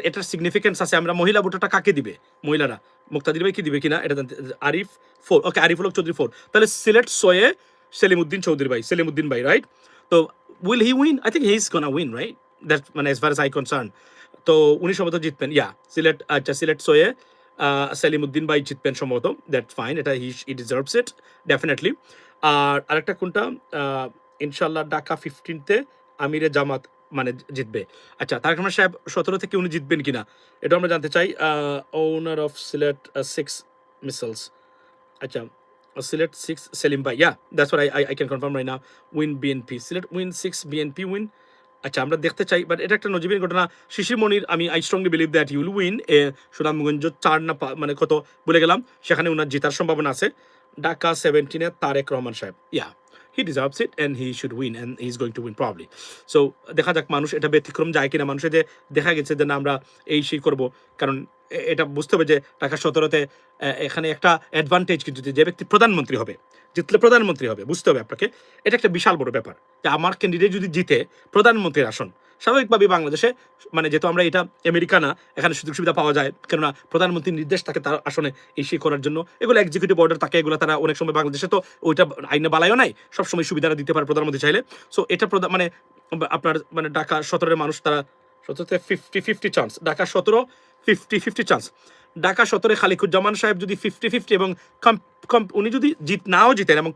এটার সিগনিফিকেন্স আছে, আমরা মহিলা ভোটারটা কাকে দিবে? মহিলারা মুক্তাদির ভাই কি দিবে কিনা এটা জানতে। আরিফ 4, ওকে আরিফুল হক চৌধুরী 4, তাহলে সিলেট 6-এ সেলিমউদ্দিন ভাই, রাইট? তো will he win? I think he is gonna win, right? That মানে as far as I concern. তো উনি সম্ভবত জিতবেন, সিলেট, আচ্ছা সিলেট 6-এ সেলিমউদ্দিন ভাই জিতবেন সম্ভবত, দ্যাটস ফাইন, এটা হি ডিজার্ভস ইট ডেফিনেটলি। আর আরেকটা কোনটা ইনশাল্লাহ ঢাকা 15-তে আমিরে জামাত মানে জিতবে। আচ্ছা তারেক রহমান সাহেব 17 থেকে উনি জিতবেন কিনা এটা আমরা জানতে চাই। ওনার অফ সিলেট 6 মিসাইলস, আচ্ছা সিলেট 6 সেলিম ভাই, that's what I can confirm right now. Win BNP, Sylhet win 6 BNP win. আচ্ছা আমরা দেখতে চাই, বাট এটা একটা নজিবের ঘটনা। Shishir Monir, I strongly believe that you'll win. Sunamganj 4 না মানে কত বলে গেলাম, সেখানে ওনার জেতার সম্ভাবনা আছে। ঢাকা 17-এ তারেক রহমান সাহেব, he deserves it and he should win and he's going to win probably. So দেখা যাক মানুষ এটা ব্যতিক্রম যায় কিনা, মানুষের যে দেখা গেছে যে না আমরা এই সেই করবো, কারণ এটা বুঝতে হবে যে ঢাকা 17-তে এখানে একটা অ্যাডভান্টেজ, কিন্তু যে ব্যক্তি প্রধানমন্ত্রী হবে, জিতলে প্রধানমন্ত্রী হবে, বুঝতে হবে আপনাকে। এটা একটা বিশাল বড় ব্যাপার যে আমার ক্যান্ডিডেট যদি জিতে প্রধানমন্ত্রীর আসন, স্বাভাবিকভাবেই বাংলাদেশে মানে যেহেতু আমরা এটা আমেরিকা না, এখানে সুযোগ সুবিধা পাওয়া যায়, কেননা প্রধানমন্ত্রীর নির্দেশ থাকে তার আসনে ইস্যু করার জন্য, এগুলো এক্সিকিউটিভ অর্ডার থাকে, এগুলো তারা অনেক সময় বাংলাদেশে তো ওইটা আইনে বালাইও নাই, সবসময় সুবিধাটা দিতে পারে প্রধানমন্ত্রী চাইলে। সো এটা মানে আপনার মানে ঢাকা 17-এর মানুষ তারা 17-তে 50-50 চান্স, ঢাকা 17 50-50 চান্স। ঢাকা 17-এ খালিকুজ্জামান সাহেব যদি 50-50 এবং উনি যদি নাও জিতেন এবং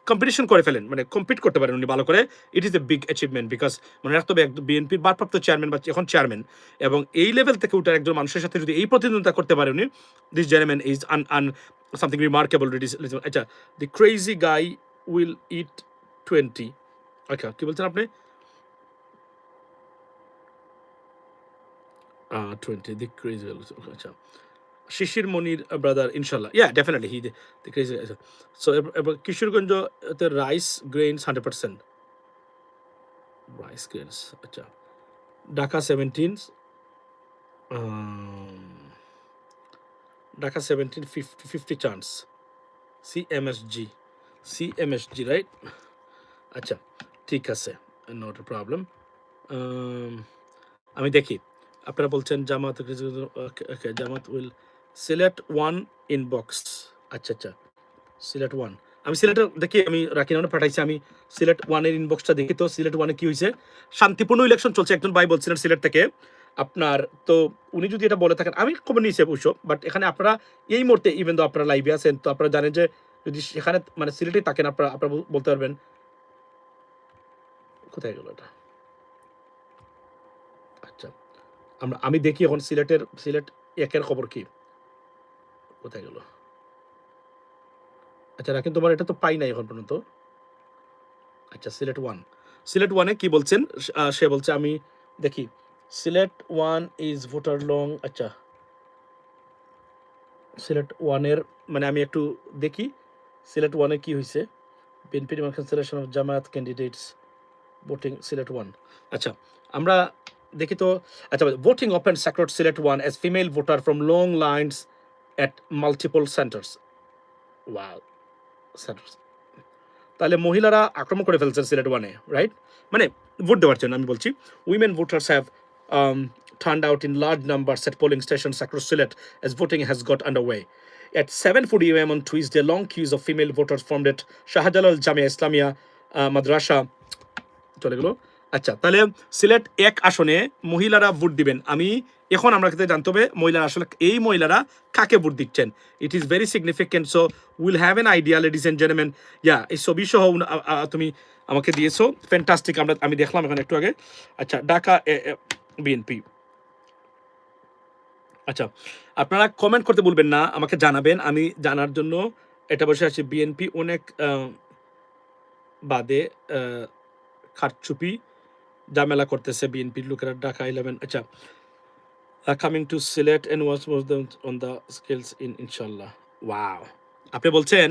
কম্পিটিশন করে ফেলেন, মানে কম্পিট করতে পারেন উনি ভালো করে, ইট is a big achievement. Because মনে রাখতে হবে বিএনপির ভারপ্রাপ্ত চেয়ারম্যান বা এখন চেয়ারম্যান, এবং এই লেভেল থেকে উঠার একজন মানুষের সাথে যদি এই প্রতিদ্বন্দ্বিতা করতে পারে উনি, this gentleman is something remarkable. আচ্ছা, দি ক্রেজি গাই উইল ইট 20। আচ্ছা, কি বলছেন আপনি? 20 the crazy. আচ্ছা, শিশির মনির ব্রাদার, ইনশাল্লাহ, ইয়া definitely he the crazy. So Kishoreganj rice grains 100% rice grains. আচ্ছা, ঢাকা 17, ঢাকা 17 50 চান্স, সিএমএসজি রাইট। আচ্ছা, ঠিক আছে, নট এ প্রবলেম। আমি দেখি, আপনারা বলছেন জামাত, জামাত উইল সিলেক্ট 1 ইনবক্স। আচ্ছা আচ্ছা, সিলেক্ট 1, আমি সিলেটে দেখি, আমি রাখি না পাঠাইছি, আমি সিলেক্ট 1-এর ইনবক্সটা দেখি তো সিলেক্ট 1-এ কি হয়েছে। শান্তিপূর্ণ ইলেকশন চলছে, একজন ভাই বলছিলেন সিলেট থেকে আপনার, তো উনি যদি এটা বলে থাকেন আমি খবর নিয়েছি অবশ্য, বাট এখানে আপনারা এই মুহূর্তে ইভেন তো আপনারা লাইভে আছেন, তো আপনারা জানেন যে যদি সেখানে মানে সিলেটেই থাকেন আপনারা বলতে পারবেন। কোথায় গেল এটা? আচ্ছা, আমি দেখি এখন সিলেট 1-এর খবর কি, কোথায় গেল? আচ্ছা রাখেন, তোমার এটা তো পাই নাই এখন পর্যন্ত। আচ্ছা, সিলেট 1-এ কি বলছেন? সে বলছে, আমি দেখি, সিলেট 1 ইজ ভোটার লং। আচ্ছা, সিলেট 1-এর মানে আমি একটু দেখি সিলেট 1-এ কি হয়েছে। বিএনপির cancellation of Jamaat candidates voting Sylhet 1। আচ্ছা, আমরা দেখি তো। আচ্ছা, voting open sector Sylhet 1 as female voter from long lines at multiple centers. Wow, centers. তাহলে মহিলারা আক্রমণ করে ফেলছেন সিলেট 1-এ, রাইট? মানে ভোট দেওয়ার জন্য আমি বলছি। Women voters have turned out in large numbers at polling stations across Sylhet as voting has got underway. At 7:40 a.m. on Tuesday, long queues of female voters formed at Shahjalal Jamia Islamia Madrasa. চলে গেল। আচ্ছা, তাহলে সিলেট 1 আসনে মহিলারা vote দিবেন। এখন আমরা কিন্তু জানতে হবে মহিলারা আসলে এই মহিলারা কাকে ভোট দিচ্ছেন। It is very significant, so will have an idea ladies and gentleman. Yeah, এই ছবি সহ তুমি আমাকে দিয়েছো, ফ্যান্টাস্টিক। আমি দেখলাম এখানে একটু আগে। আচ্ছা, ঢাকা বিএনপি। আচ্ছা, আপনারা কমেন্ট করতে বলবেন না, আমাকে জানাবেন, আমি জানার জন্য এটা বসে আছি। বিএনপি অনেক বাদে খাটচুপি ঝামেলা করতেছে বিএনপির লোকেরা, ঢাকা 11। আচ্ছা, coming to Sylhet and watch on the skills ইনশাল্লাহ। ওয়াও, আপনি বলছেন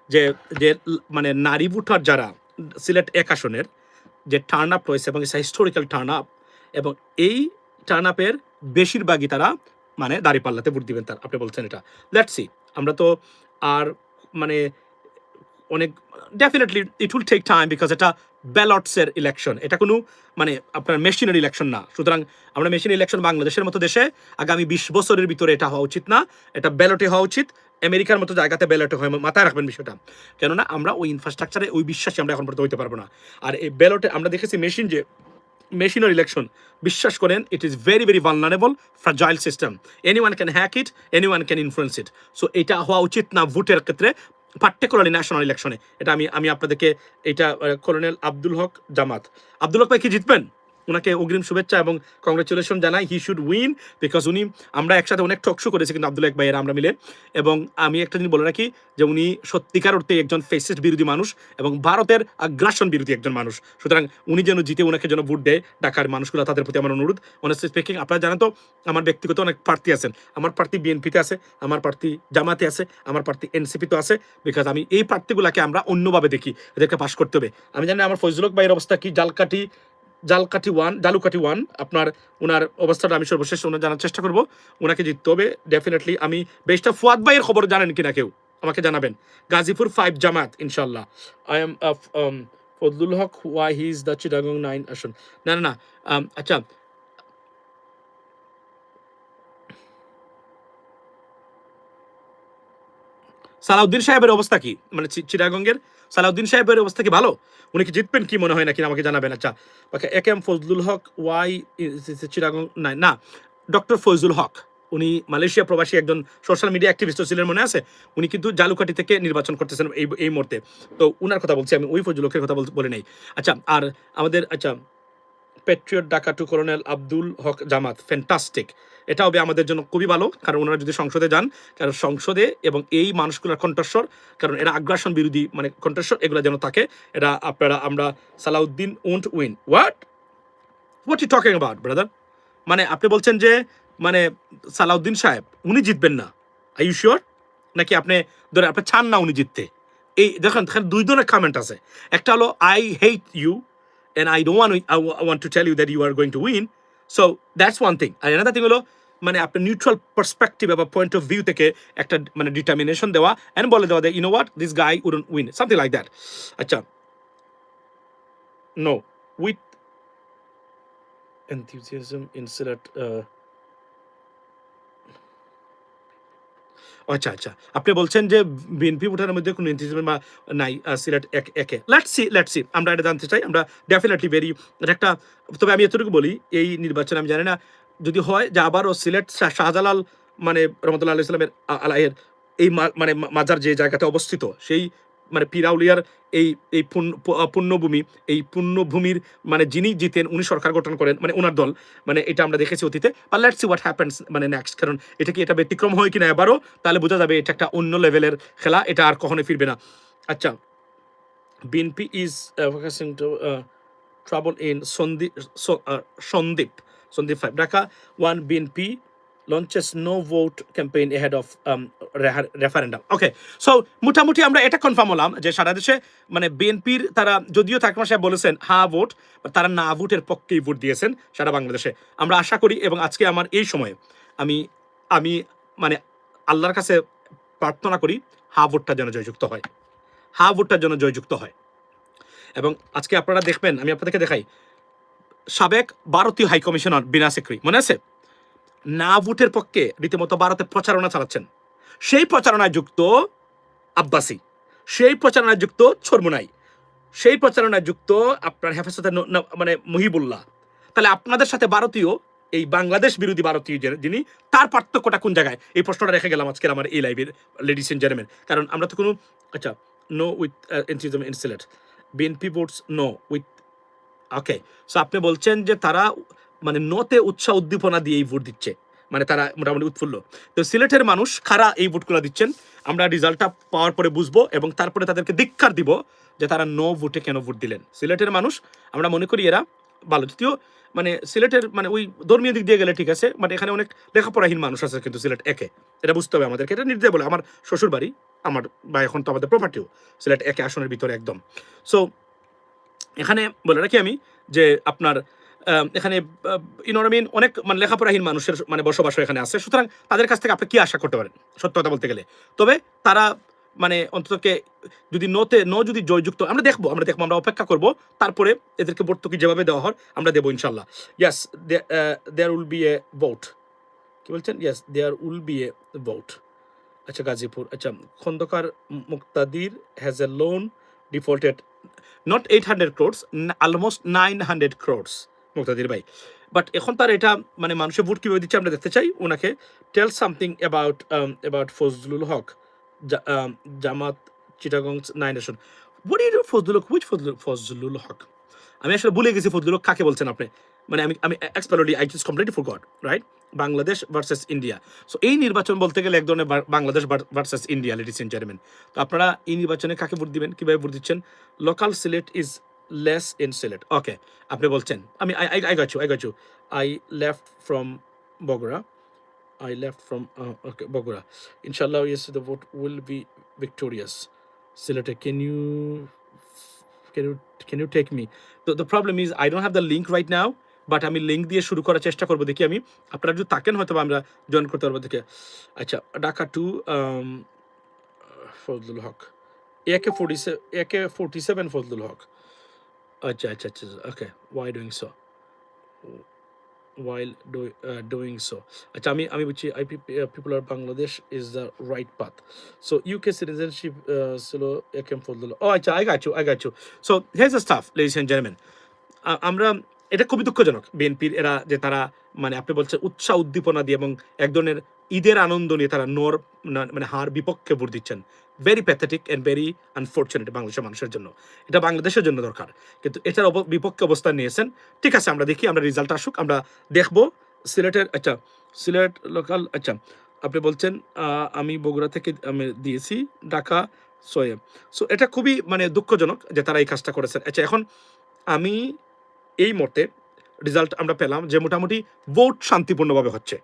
যে যে মানে নারী ভোটার যারা সিলেট 1 আসনের যে টার্ন আপ রয়েছে এবং হিস্টোরিক্যাল টার্ন আপ, এবং এই টার্ন আপের বেশিরভাগই তারা মানে দাঁড়িপাল্লাতে ভোট দিবেন তার, আপনি বলছেন এটা। লেটস সি, আমরা তো আর মানে অনেক definitely it will take time, because এটা ব্যালটসের ইলেকশন, এটা কোনো মানে আপনার মেশিনের ইলেকশন না। সুতরাং আমরা মেশিন ইলেকশন বাংলাদেশের মতো দেশে আগামী 20 বছরের ভিতরে এটা হওয়া উচিত না, এটা ব্যালটে হওয়া উচিত। আমেরিকার মতো জায়গাতে ব্যালটে হয়, মাথায় রাখবেন বিষয়টা, কেননা আমরা ওই ইনফ্রাস্ট্রাকচারে ওই বিশ্বাসী আমরা এখন পর্যন্ত হইতে পারবো না। আর এই ব্যালটে আমরা দেখেছি মেশিনের ইলেকশন, বিশ্বাস করেন, ইট is very very vulnerable fragile system, anyone can hack it, anyone can influence it. So এটা হওয়া উচিত না ভোটের ক্ষেত্রে, পার্টিকুলারলি ন্যাশনাল ইলেকশনে। এটা আমি আপনাদেরকে এটা কলোনেল আব্দুল হক জামাত, আব্দুল হক ভাই কি জিতবেন, ওনাকে অগ্রিম শুভেচ্ছা এবং কংগ্রেচুলেশন জানাই। হি শুড উইন, বিকজ আমরা একসাথে অনেক টকশো করেছি কিন্তু আব্দুল হক ভাইয়ের আমরা মিলে। এবং আমি একটা জিনিস বলে রাখি যে উনি সত্যিকার অর্থে একজন ফেসিস্ট বিরোধী মানুষ এবং ভারতের আগ্রাসন বিরোধী একজন মানুষ। সুতরাং উনি যেন জিতে, ওনাকে যেন ভোট দেয় ঢাকার মানুষগুলো, তাদের প্রতি আমার অনুরোধ। অনেস্টলি স্পিকিং, আপনারা জানেন তো আমার ব্যক্তিগত অনেক প্রার্থী আছেন, আমার প্রার্থী বিএনপিতে আছে, আমার প্রার্থী জামাতে আছে, আমার প্রার্থী এনসিপিতে আছে, বিকজ আমি এই প্রার্থীগুলোকে আমরা অন্যভাবে দেখি, এদেরকে পাশ করতে হবে। আমি জানি আমার ফজলুল হক ভাইয়ের অবস্থা কি, জালকাঠি জালুকাঠি ওয়ান, আপনার ওনার অবস্থাটা আমি সর্বশেষ ওনার জানার চেষ্টা করব। ওনাকে জিততে হবে ডেফিনেটলি। আমি বেশটা ফুয়াদ ভাইয়ের খবর জানেন কিনা কেউ আমাকে জানাবেন। গাজীপুর 5 জামাত ইনশাল্লাহ। I am Fazlul Haque why he is the Chittagong 9 আসন। না না না, আচ্ছা সালাউদ্দিন সাহেবের অবস্থা কি, মানে চিটাগঙ্গের সালাউদ্দিন সাহেবের অবস্থা কি ভালো? উনি কি জিতবেন কি মনে হয় নাকি আমাকে জানাবেন। আচ্ছা ওকে, এ K M Fazlul Haque Y Chittagong নাই না, ডক্টর ফজলুল হক, উনি মালয়েশিয়া প্রবাসী একজন সোশ্যাল মিডিয়া অ্যাক্টিভিস্ট ছিলেন মনে আছে। উনি কিন্তু জালুকাঠি থেকে নির্বাচন করতেছেন এই মুহূর্তে। তো উনার কথা বলছি আমি, ওই ফজলুল হকের কথা বলে নেই। আচ্ছা আর আমাদের আচ্ছা প্যাট্রিয়ট ডাকা টু কর্নেল আব্দুল হক জামাত, ফ্যান্টাস্টিক। এটা হবে আমাদের জন্য খুবই ভালো, কারণ ওনারা যদি সংসদে যান, কারণ সংসদে এবং এই মানুষগুলোর কণ্ঠস্বর, কারণ এরা আগ্রাসন বিরোধী মানে কণ্ঠস্বর, এগুলো যেন থাকে। এটা আমরা Salauddin won't win. What you talking about brother? মানে আপনি বলছেন যে মানে সালাউদ্দিন সাহেব উনি জিতবেন না, আর ইউ শিওর? নাকি আপনি ধরে আপনি চান না উনি জিততে? এই দেখেন দুই ধরনের কমেন্ট আছে। একটা হলো I hate you and I want to tell you that you are going to win. So that's one thing. আর another thing হলো মানে আপনার নিউট্রাল পার্সপেক্টিভ বা পয়েন্ট অফ ভিউ থেকে একটা মানে ডিটারমিনেশন দেওয়া এন্ড বলে দেওয়া, you know what, this guy wouldn't win, something like that. আচ্ছা no with enthusiasm in Silat. আচ্ছা আচ্ছা, আপনি বলছেন যে বিএনপি ভোটারের মধ্যে কোনো এনথুজিয়াজম বা নাই সিলেট একে। লেটস সি আমরা এটা জানতে চাই। আমরা ডেফিনেটলি ভেরি একটা, তবে আমি এতটুকু বলি এই নির্বাচনে আমি জানি না যদি হয় যে আবারও সিলেট শাহজালাল মানে রহমতুল্লাহ আলাইহিস সালামের আলাইয়ের এই মানে মাজার যে জায়গাতে অবস্থিত, সেই মানে পিরাউলিয়ার এই এই পুণ্যভূমি, এই পুণ্যভূমির মানে যিনি জিতেন উনি সরকার গঠন করেন, মানে ওনার দল, মানে এটা আমরা দেখেছি অতীতে। বা লেটস সি হোয়াট হ্যাপেন্স মানে নেক্সট, কারণ এটা কি এটা ব্যতিক্রম হয় কিনা এবারও, তাহলে বোঝা যাবে এটা একটা অন্য লেভেলের খেলা, এটা আর কখনোই ফিরবে না। আচ্ছা BNP is focusing to trouble in Sandwip 5 Dhaka 1 BNP launches no vote campaign ahead of referendum. Okay, so মোটামুটি আমরা এটা কনফার্ম হলাম যে সারা দেশে মানে বিএনপির তারা, যদিও তারেক রহমান সাহেব বলেছেন হ্যাঁ ভোট, তারা না ভোটের পক্ষেই ভোট দিয়েছেন সারা বাংলাদেশে। আমরা আশা করি, এবং আজকে আমার এই সময়ে আমি আমি মানে আল্লাহর কাছে প্রার্থনা করি হ্যাঁ ভোটটা যেন জয়যুক্ত হয়, হ্যাঁ ভোটটা যেন জয়যুক্ত হয়। এবং আজকে আপনারা দেখবেন, আমি আপনাদেরকে দেখাই, সাবেক ভারতীয় হাই কমিশনার বিনা সিকরি মনে আছে, না ভোটের পক্ষে রীতিমতো ভারতে প্রচারণা চালাচ্ছেন। সেই প্রচারণায় যুক্ত আব্বাসি, সেই প্রচারণায় যুক্ত ছরমুনাই, সেই প্রচারণায় যুক্ত আপনার হেফাজতে মানে মুহিবুল্লাহ। তাহলে আপনাদের সাথে ভারতীয় এই বাংলাদেশ বিরোধী ভারতীয় যিনি, তার পার্থক্যটা কোন জায়গায়, এই প্রশ্নটা রেখে গেলাম আজকের আমার এই লাইভের লেডিস এন্ড জেন্টলম্যান। কারণ আমরা তো কোনো আচ্ছা no with enthusiasm in Sylhet, BNP votes no with. Okay, so আপনি বলছেন যে তারা মানে নোতে উৎসাহ উদ্দীপনা দিয়ে এই ভোট দিচ্ছে, মানে তারা মোটামুটি উৎফুল্ল। তো সিলেটের মানুষ খারা এই ভোটগুলো দিচ্ছেন, আমরা রেজাল্টটা পাওয়ার পরে বুঝবো এবং তারপরে তাদেরকে ধিক্কার দিব যে তারা নো ভোটে কেন ভোট দিলেন। সিলেটের মানুষ আমরা মনে করি এরা ভালো, যদিও মানে সিলেটের মানে ওই ধর্মীয় দিক দিয়ে গেলে ঠিক আছে, বাট এখানে অনেক লেখাপড়াহীন মানুষ আছে কিন্তু সিলেট একে, এটা বুঝতে হবে আমাদেরকে। এটা নির্দেশ বলে আমার শ্বশুর বাড়ি, আমার বা এখন তো আমাদের প্রপার্টিও সিলেট একে আসনের ভিতরে একদম। সো এখানে বলে রাখি আমি যে আপনার এখানে ইনোরামিন অনেক মানে লেখাপড়াহীন মানুষের মানে বসবাস এখানে আছে, সুতরাং তাদের কাছ থেকে আপনি কি আশা করতে পারেন সত্য কথা বলতে গেলে? তবে তারা মানে অন্ততকে যদি যদি জয়যুক্ত, আমরা দেখবো আমরা অপেক্ষা করব, তারপরে এদেরকে ভর্তুকি যেভাবে দেওয়া হয় আমরা দেবো ইনশাল্লাহ। Yes there will be a vote, কি বলছেন? Yes there will be a vote. আচ্ছা গাজীপুর, আচ্ছা Khandakar Muktadir has a loan defaulted not 800 crores, almost 900 crores Muktadir ভাই। বাট এখন তার এটা মানে মানুষের ভোট কিভাবে দিচ্ছে আমরা দেখতে চাই ওনাকে। Tell something about Fazlul Huq, Jamaat Chittagong 9 আসন। What is Fazlul Huq? Which Fazlul Huq? আমি আসলে ভুলে গেছি ফজলুল হক কাকে বলছেন আপনি। মানে আমি expertly I just completely forgot, right? Bangladesh versus India. So এই নির্বাচন বলতে গেলে এক ধরনের Bangladesh versus India, ladies and gentleman. তো আপনারা এই নির্বাচনে কাকে ভোট দিবেন, কিভাবে ভোট দিচ্ছেন? Local Sylhet is less in Sylhet. Okay, আপনি বলছেন আমি I got you. I left from Bogura, Bogura. Inshallah, yes, the vote will be victorious. Silete, can you can you take me? The problem is I don't have the link right now, but আমি link দিয়ে শুরু করার চেষ্টা করবো, দেখি আমি, আপনারা যদি থাকেন হয়তো আমরা জয়েন করতে পারবো দেখে। আচ্ছা, ঢাকা টু ফজলুল হক, AK-47 ফজলুল হক। আচ্ছা, ওকে, why doing so? While doing so, আচ্ছা, আমি বুঝছি, people are Bangladesh is the right path, so UK citizenship ছিল AK ফজলুল। ও আচ্ছা, I got you. So here's the stuff, ladies and gentlemen. আমরা, এটা খুবই দুঃখজনক বিএনপির এরা যে তারা মানে আপনি বলছেন উৎসাহ উদ্দীপনা দিয়ে এবং এক ধরনের ঈদের আনন্দ নিয়ে তারা মানে হার বিপক্ষে ভোট দিচ্ছেন। Very pathetic and very unfortunate বাংলাদেশের মানুষের জন্য। এটা বাংলাদেশের জন্য দরকার, কিন্তু এটার বিপক্ষে অবস্থান নিয়েছেন। ঠিক আছে, আমরা দেখি, আমরা রেজাল্ট আসুক, আমরা দেখবো। সিলেটের, আচ্ছা, সিলেট লোকাল, আচ্ছা, আপনি বলছেন আমি বগুড়া থেকে আমি দিয়েছি ঢাকা সোয়েব। সো এটা খুবই মানে দুঃখজনক যে তারা এই কাজটা করেছেন। আচ্ছা, এখন আমি এই মুহূর্তে রেজাল্ট আমরা পেলাম যে মোটামুটি ভোট শান্তিপূর্ণভাবে হচ্ছে।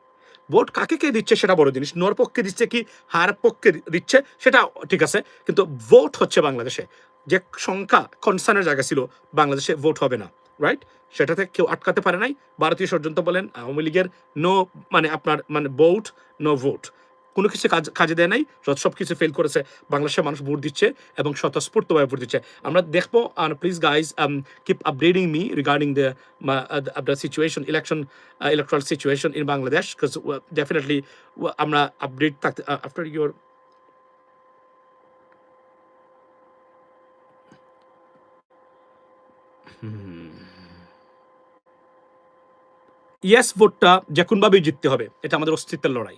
ভোট কাকে কে দিচ্ছে সেটা বড় জিনিস, নোর পক্ষে দিচ্ছে কি হার পক্ষে দিচ্ছে সেটা ঠিক আছে, কিন্তু ভোট হচ্ছে বাংলাদেশে। যে সংখ্যা কনসার্নের জায়গা ছিল বাংলাদেশে ভোট হবে না, রাইট? সেটাতে কেউ আটকাতে পারে নাই। ভারতীয় ষড়যন্ত্র বলেন, আওয়ামী লীগের নো মানে আপনার মানে ভোট নো ভোট, কোনো কিছু কাজে দেয় নাই, সব কিছু ফেল করেছে। বাংলাদেশের মানুষ ভোট দিচ্ছে এবং স্বতঃস্ফূর্তভাবে ভোট দিচ্ছে। আমরা দেখবো, please guys keep updating me regarding the situation, electoral situation in Bangladesh, because definitely আমরা আপডেট থাকতে after your ইয়েস ভোটটা যে কোনোভাবেই জিততে হবে, এটা আমাদের অস্তিত্বের লড়াই,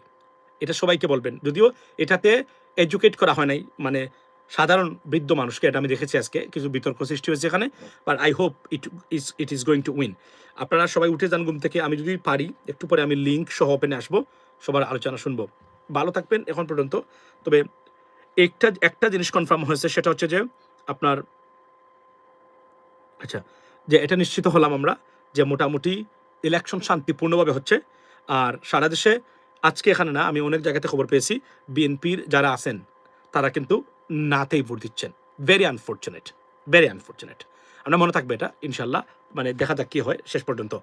এটা সবাইকে বলবেন। যদিও এটাতে এডুকেট করা হয় নাই, মানে সাধারণ বৃদ্ধ মানুষকে, এটা আমি দেখেছি আজকে কিছু বিতর্ক সৃষ্টি হয়েছে এখানে, but I hope it is going to win. আপনারা সবাই উঠে যান ঘুম থেকে, আমি যদি পারি একটু পরে আমি লিঙ্ক সহ ওপেনে আসবো, সবার আলোচনা শুনবো। ভালো থাকবেন এখন পর্যন্ত। তবে একটা জিনিস কনফার্ম হয়েছে, সেটা হচ্ছে যে আপনার, আচ্ছা, যে এটা নিশ্চিত হলাম আমরা যে মোটামুটি ইলেকশন শান্তিপূর্ণভাবে হচ্ছে। আর সারা দেশে আজকে এখানে না, আমি অনেক জায়গাতে খবর পেয়েছি বিএনপির যারা আছেন তারা কিন্তু নাতেই ভোট দিচ্ছেন। Very unfortunate, very unfortunate. আমরা মনে থাকবে এটা ইনশাল্লাহ, মানে দেখা যাক কি হয় শেষ পর্যন্ত।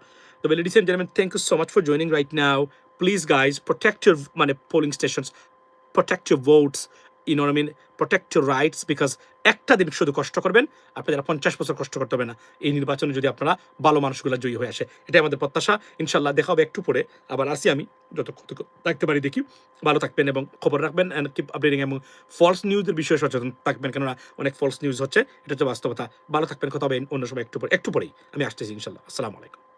তবে ladies and gentleman, thank you so much for joining right now. Please guys, protect your মানে polling stations, protect your votes, you know I mean, protect your rights, because একটা দিন শুধু কষ্ট করবেন, আপনারা 50 বছর কষ্ট করতে হবে না এই নির্বাচনে, যদি আপনারা ভালো মানুষগুলো জয়ী হয়ে আসে। এটাই আমাদের প্রত্যাশা। ইনশাল্লাহ দেখা হবে একটু পরে, আবার আসি আমি, যত থাকতে পারি দেখি। ভালো থাকবেন এবং খবর রাখবেন, অ্যান্ড কিপ আপডেটিং, এবং ফলস নিউজের বিষয়ে সচেতন থাকবেন, কেননা অনেক ফলস নিউজ হচ্ছে, এটা হচ্ছে বাস্তবতা। ভালো থাকবেন, কথা হবে অন্য সময় একটু পরেই আমি আসতেছি ইনশাল্লাহ। আসসালামু আলাইকুম।